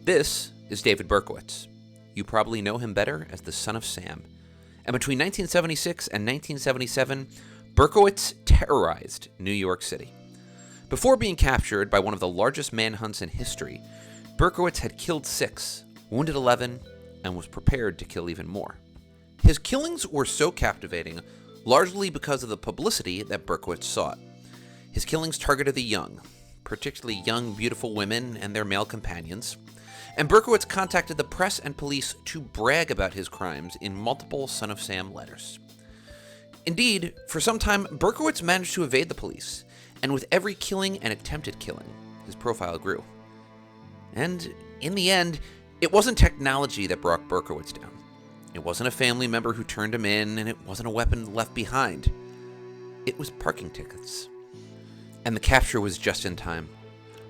This is David Berkowitz. You probably know him better as the Son of Sam. And between 1976 and 1977, Berkowitz terrorized New York City. Before being captured by one of the largest manhunts in history, Berkowitz had killed 6, wounded 11, and was prepared to kill even more. His killings were so captivating, largely because of the publicity that Berkowitz sought. His killings targeted the young, particularly young, beautiful women and their male companions, and Berkowitz contacted the press and police to brag about his crimes in multiple Son of Sam letters. Indeed, for some time, Berkowitz managed to evade the police, and with every killing and attempted killing, his profile grew. And in the end, it wasn't technology that brought Berkowitz down. It wasn't a family member who turned him in, and it wasn't a weapon left behind. It was parking tickets. And the capture was just in time.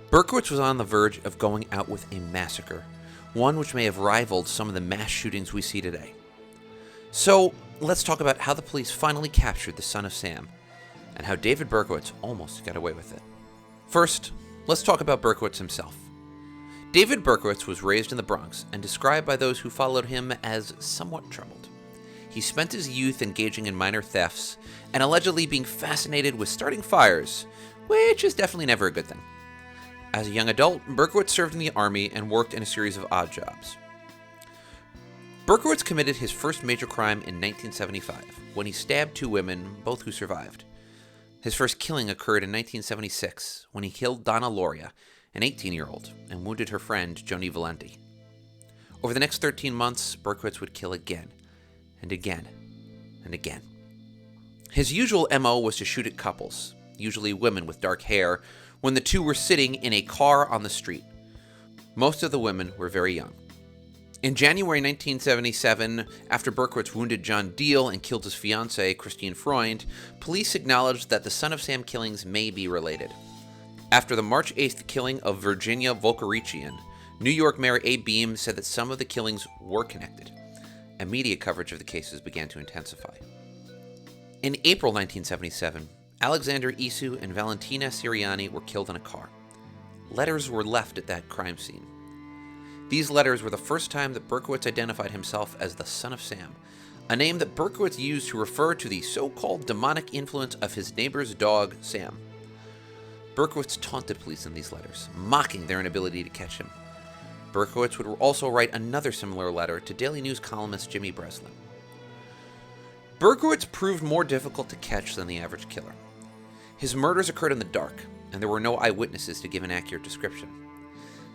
Berkowitz was on the verge of going out with a massacre, one which may have rivaled some of the mass shootings we see today. So, let's talk about how the police finally captured the Son of Sam, and how David Berkowitz almost got away with it. First, let's talk about Berkowitz himself. David Berkowitz was raised in the Bronx and described by those who followed him as somewhat troubled. He spent his youth engaging in minor thefts and allegedly being fascinated with starting fires, which is definitely never a good thing. As a young adult, Berkowitz served in the army and worked in a series of odd jobs. Berkowitz committed his first major crime in 1975, when he stabbed 2 women, both who survived. His first killing occurred in 1976, when he killed Donna Loria, an 18-year-old, and wounded her friend, Joni Valenti. Over the next 13 months, Berkowitz would kill again, and again, and again. His usual MO was to shoot at couples, usually women with dark hair, when the two were sitting in a car on the street. Most of the women were very young. In January 1977, after Berkowitz wounded John Deal and killed his fiancée, Christine Freund, police acknowledged that the Son of Sam killings may be related. After the March 8th killing of Virginia Volkerichian, New York Mayor Abe Beame said that some of the killings were connected, and media coverage of the cases began to intensify. In April 1977, Alexander Isu and Valentina Siriani were killed in a car. Letters were left at that crime scene. These letters were the first time that Berkowitz identified himself as the Son of Sam, a name that Berkowitz used to refer to the so-called demonic influence of his neighbor's dog, Sam. Berkowitz taunted police in these letters, mocking their inability to catch him. Berkowitz would also write another similar letter to Daily News columnist Jimmy Breslin. Berkowitz proved more difficult to catch than the average killer. His murders occurred in the dark, and there were no eyewitnesses to give an accurate description.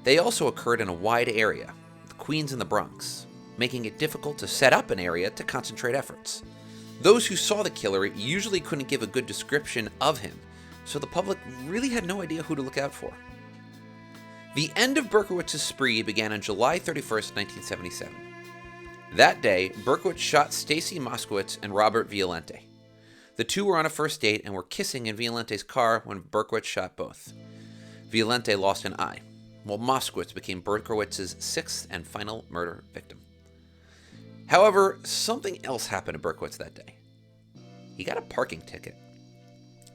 They also occurred in a wide area, the Queens and the Bronx, making it difficult to set up an area to concentrate efforts. Those who saw the killer usually couldn't give a good description of him, so the public really had no idea who to look out for. The end of Berkowitz's spree began on July 31st, 1977. That day, Berkowitz shot Stacy Moskowitz and Robert Violente. The two were on a first date and were kissing in Violente's car when Berkowitz shot both. Violente lost an eye, while Moskowitz became Berkowitz's 6th and final murder victim. However, something else happened to Berkowitz that day. He got a parking ticket.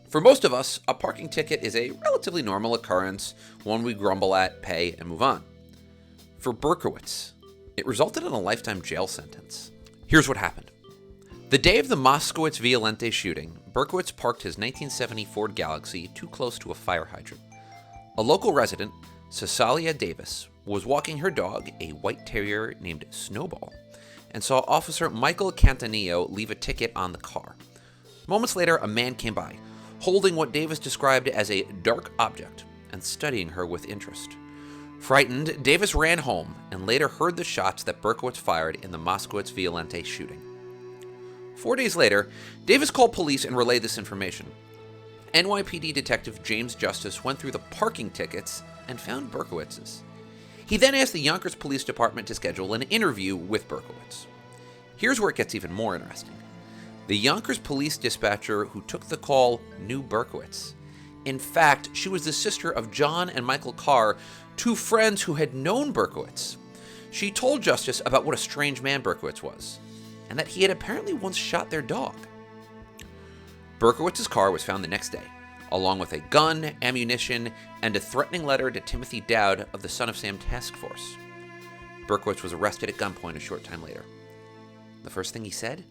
For most of us, a parking ticket is a relatively normal occurrence, one we grumble at, pay, and move on. For Berkowitz, it resulted in a lifetime jail sentence. Here's what happened. The day of the Moskowitz-Violente shooting, Berkowitz parked his 1970 Ford Galaxy too close to a fire hydrant. A local resident, Cecilia Davis, was walking her dog, a white terrier named Snowball, and saw Officer Michael Cantanillo leave a ticket on the car. Moments later, a man came by, holding what Davis described as a dark object and studying her with interest. Frightened, Davis ran home and later heard the shots that Berkowitz fired in the Moskowitz-Violente shooting. 4 days later, Davis called police and relayed this information. NYPD Detective James Justice went through the parking tickets and found Berkowitz's. He then asked the Yonkers Police Department to schedule an interview with Berkowitz. Here's where it gets even more interesting. The Yonkers police dispatcher who took the call knew Berkowitz. In fact, she was the sister of John and Michael Carr, 2 friends who had known Berkowitz. She told Justice about what a strange man Berkowitz was, and that he had apparently once shot their dog. Berkowitz's car was found the next day, along with a gun, ammunition, and a threatening letter to Timothy Dowd of the Son of Sam Task Force. Berkowitz was arrested at gunpoint a short time later. The first thing he said?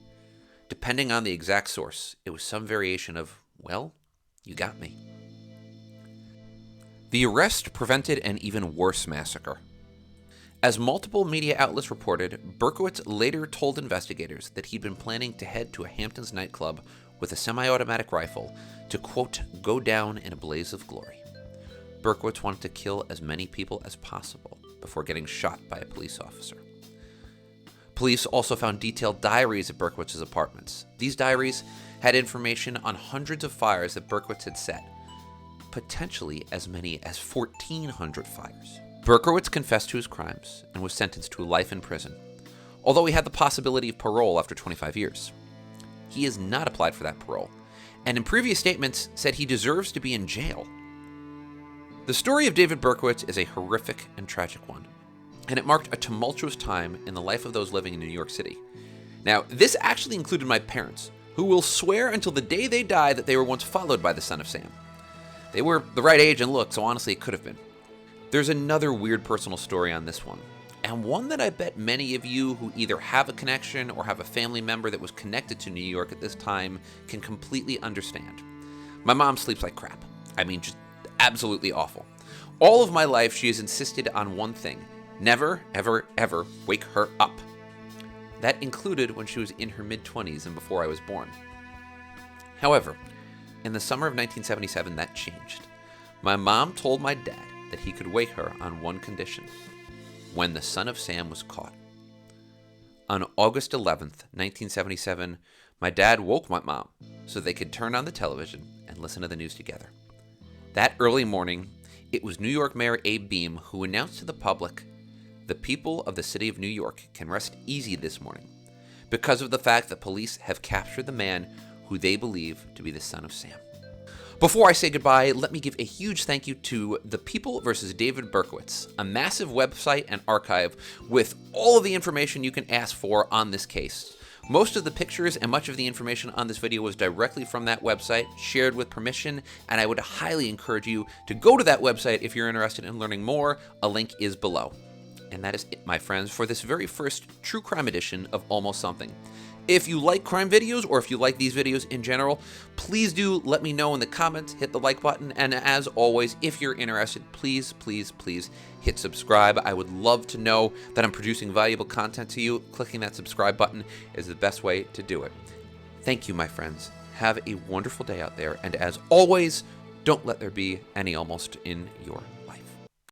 Depending on the exact source, it was some variation of, "Well, you got me." The arrest prevented an even worse massacre. As multiple media outlets reported, Berkowitz later told investigators that he'd been planning to head to a Hamptons nightclub with a semi-automatic rifle to, quote, "go down in a blaze of glory." Berkowitz wanted to kill as many people as possible before getting shot by a police officer. Police also found detailed diaries at Berkowitz's apartments. These diaries had information on hundreds of fires that Berkowitz had set, potentially as many as 1,400 fires. Berkowitz confessed to his crimes and was sentenced to life in prison, although he had the possibility of parole after 25 years. He has not applied for that parole, and in previous statements said he deserves to be in jail. The story of David Berkowitz is a horrific and tragic one, and it marked a tumultuous time in the life of those living in New York City. Now, this actually included my parents, who will swear until the day they die that they were once followed by the Son of Sam. They were the right age and look, so honestly it could have been. There's another weird personal story on this one, and one that I bet many of you who either have a connection or have a family member that was connected to New York at this time can completely understand. My mom sleeps like crap. I mean, just absolutely awful. All of my life, she has insisted on one thing: never, ever, ever wake her up. That included when she was in her mid-20s and before I was born. However, in the summer of 1977, that changed. My mom told my dad that he could wake her on one condition: when the Son of Sam was caught. On August 11th, 1977, my dad woke my mom so they could turn on the television and listen to the news together. That early morning, it was New York Mayor Abe Beame who announced to the public, "The people of the city of New York can rest easy this morning because of the fact that police have captured the man who they believe to be the Son of Sam." Before I say goodbye, let me give a huge thank you to The People vs. David Berkowitz, a massive website and archive with all of the information you can ask for on this case. Most of the pictures and much of the information on this video was directly from that website, shared with permission, and I would highly encourage you to go to that website if you're interested in learning more. A link is below. And that is it, my friends, for this very first true crime edition of Almost Something. If you like crime videos, or if you like these videos in general, please do let me know in the comments, hit the like button, and as always, if you're interested, please, please, please hit subscribe. I would love to know that I'm producing valuable content to you. Clicking that subscribe button is the best way to do it. Thank you, my friends. Have a wonderful day out there, and as always, don't let there be any almost in your